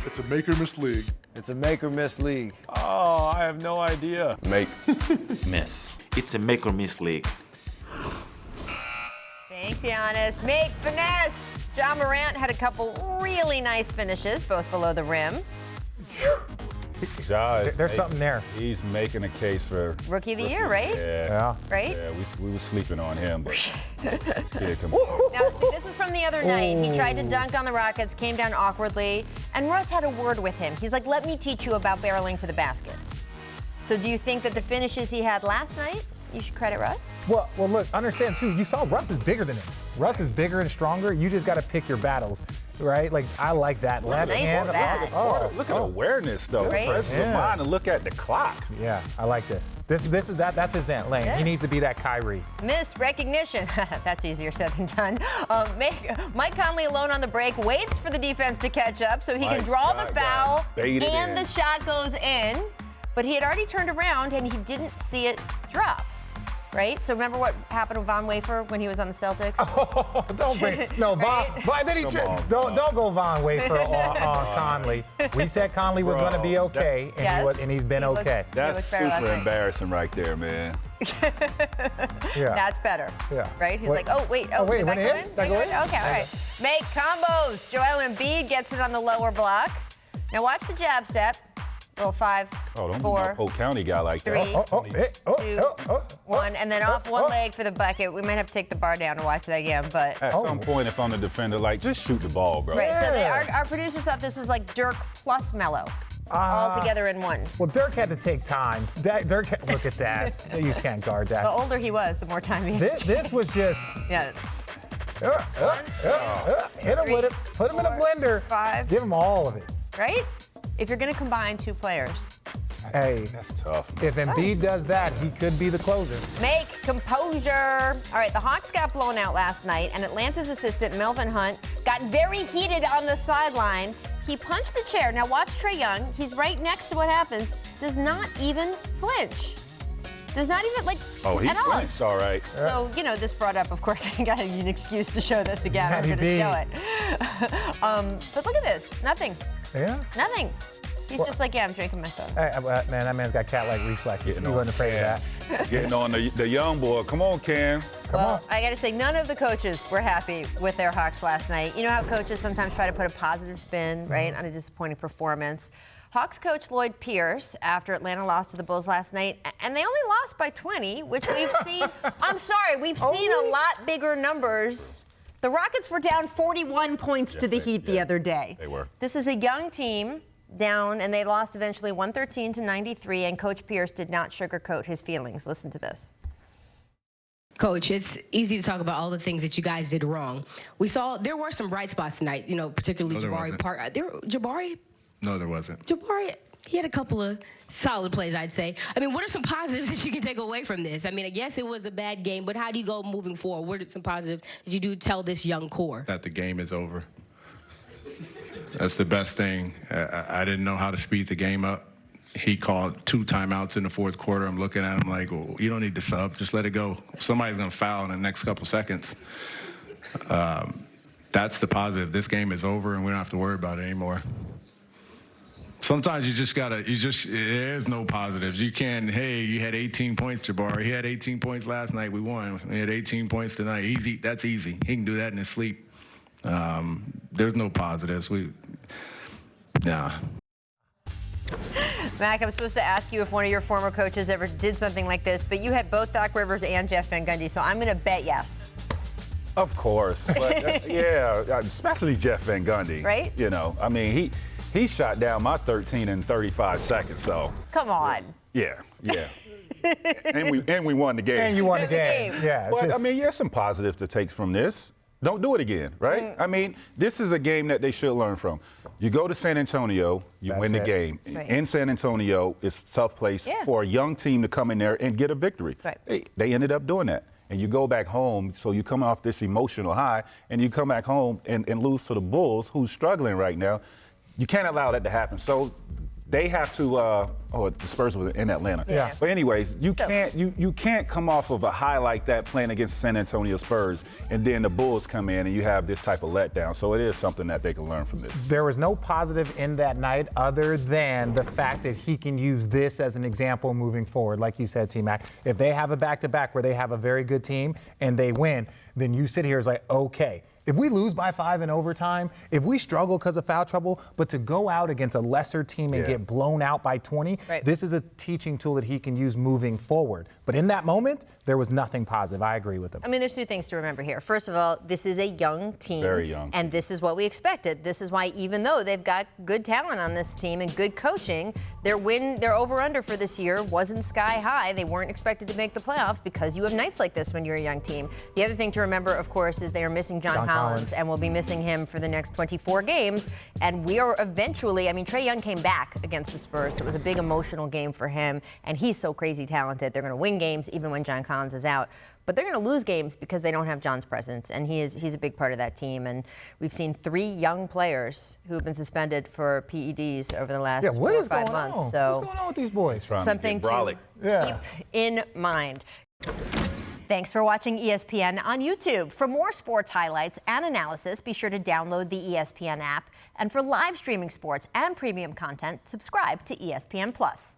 It's a make-or-miss league. It's a make-or-miss league. Oh, I have no idea. Make. Miss. It's a make-or-miss league. Thanks, Giannis. Make finesse. Ja Morant had a couple really nice finishes, both below the rim. Ja, There's something there. He's making a case for Rookie of the year, right? Yeah. Right? Yeah, we were sleeping on him, but this kid comes. Now, see, this is from the other night. He tried to dunk on the Rockets, came down awkwardly, and Russ had a word with him. He's like, let me teach you about barreling to the basket. So do you think that the finishes he had last night, you should credit Russ? Well, look, understand too, you saw Russ is bigger than him. Russ is bigger and stronger. You just got to pick your battles, right? Like, I like that. Left nice hand. is that? Look at awareness, though. Right? Presses Yeah. of mind and look at the clock. Yeah, I like this. That's his lane. Yeah. He needs to be that Kyrie. Miss recognition. That's easier said than done. Mike Conley alone on the break, waits for the defense to catch up so he can Mike's draw got the that. foul, Bait it and in. the shot goes in. But he had already turned around and he didn't see it drop. Right? So remember what happened with Von Wafer when he was on the Celtics? Oh, don't bring Right? Von. Then he don't go Von Wafer on Conley. We said Conley was going to be okay, and he's been okay. That's super embarrassing right there, man. Yeah. That's better. Yeah. Right? He's Wait. like, wait, went in? Did Did that go in? Okay, all right. Make combos. Joel Embiid gets it on the lower block. Now watch the jab step. Little 5, Oh, don't 4, be no Polk County guy like 3, that. 2, 1, and then off one leg for the bucket. We might have to take the bar down to watch that again, but. At some point, if I'm the defender, like, just shoot the ball, bro. Right, so our producers thought this was like Dirk plus Melo, all together in one. Well, Dirk had to take time. Look at that. You can't guard that. The older he was, the more time he had. This was just. Yeah. Hit him with it. Put him in a blender. 5. Give him all of it. Right? If you're going to combine two players. Hey, That's tough. if Embiid does that, he could be the closer. Make composure. All right, the Hawks got blown out last night, and Atlanta's assistant, Melvin Hunt, got very heated on the sideline. He punched the chair. Now watch Trae Young. He's right next to what happens. Does not even flinch. Does not even, He at all. flinched, all right. So, this brought up, of course, I got an excuse to show this again. I'm going to show it. But look at this. Nothing. Yeah? Nothing. He's just like, I'm drinking my soda. Hey, man, that man's got cat-like reflexes. He wasn't afraid of that. Getting on the young boy. Come on, Cam. Well, I got to say, none of the coaches were happy with their Hawks last night. You know how coaches sometimes try to put a positive spin, right, on a disappointing performance. Hawks coach Lloyd Pierce, after Atlanta lost to the Bulls last night, and they only lost by 20, which we've seen. I'm sorry, we've seen a lot bigger numbers. The Rockets were down 41 points to the Heat the other day. They were. This is a young team down, and they lost eventually 113-93, and Coach Pierce did not sugarcoat his feelings. Listen to this. Coach, it's easy to talk about all the things that you guys did wrong. We saw there were some bright spots tonight, particularly Jabari Parker. Jabari? No, there wasn't. Jabari, he had a couple of solid plays, I'd say. I mean, what are some positives that you can take away from this? I mean, I guess it was a bad game, but how do you go moving forward? What are some positives that you do tell this young core? That the game is over. That's the best thing. I didn't know how to speed the game up. He called 2 timeouts in the fourth quarter. I'm looking at him like, well, you don't need to sub. Just let it go. Somebody's going to foul in the next couple seconds. That's the positive. This game is over, and we don't have to worry about it anymore. Sometimes there's no positives. You can't, hey, you had 18 points, Jabari. He had 18 points last night. We won. We had 18 points tonight. Easy. That's easy. He can do that in his sleep. There's no positives. Nah. Mac, I'm supposed to ask you if one of your former coaches ever did something like this, but you had both Doc Rivers and Jeff Van Gundy, so I'm going to bet yes. Of course. But, yeah, especially Jeff Van Gundy. Right? I mean, he shot down my 13 in 35 seconds, so. Come on. Yeah. and we won the game. And you won the game. Yeah. But, I mean, there's some positives to take from this. Don't do it again, right? I mean, this is a game that they should learn from. You go to San Antonio, you win the game. Right. In San Antonio, it's a tough place for a young team to come in there and get a victory. Right. They ended up doing that. And you go back home, so you come off this emotional high, and you come back home and lose to the Bulls, who's struggling right now. You can't allow that to happen. So they have to. The Spurs were in Atlanta. Yeah. But anyways, you can't come off of a high like that playing against San Antonio Spurs, and then the Bulls come in and you have this type of letdown. So it is something that they can learn from this. There was no positive in that night other than the fact that he can use this as an example moving forward. Like you said, T-Mac, if they have a back-to-back where they have a very good team and they win, then you sit here as like, okay. If we lose by 5 in overtime, if we struggle because of foul trouble, but to go out against a lesser team and get blown out by 20, this is a teaching tool that he can use moving forward. But in that moment, there was nothing positive. I agree with him. I mean, there's two things to remember here. First of all, this is a young team. Very young. And this is what we expected. This is why, even though they've got good talent on this team and good coaching, their over-under for this year wasn't sky high. They weren't expected to make the playoffs because you have nights like this when you're a young team. The other thing to remember, of course, is they are missing John Collins, and we'll be missing him for the next 24 games. And we are eventually, I mean, Trae Young came back against the Spurs, so it was a big emotional game for him, and he's so crazy talented. They're going to win games even when John Collins is out. But they're going to lose games because they don't have John's presence, and he's a big part of that team. And we've seen 3 young players who have been suspended for PEDs over the last 4 or 5 months. So what's going on with these boys? Something to keep in mind. Thanks for watching ESPN on YouTube. For more sports highlights and analysis, be sure to download the ESPN app. And for live streaming sports and premium content, subscribe to ESPN+.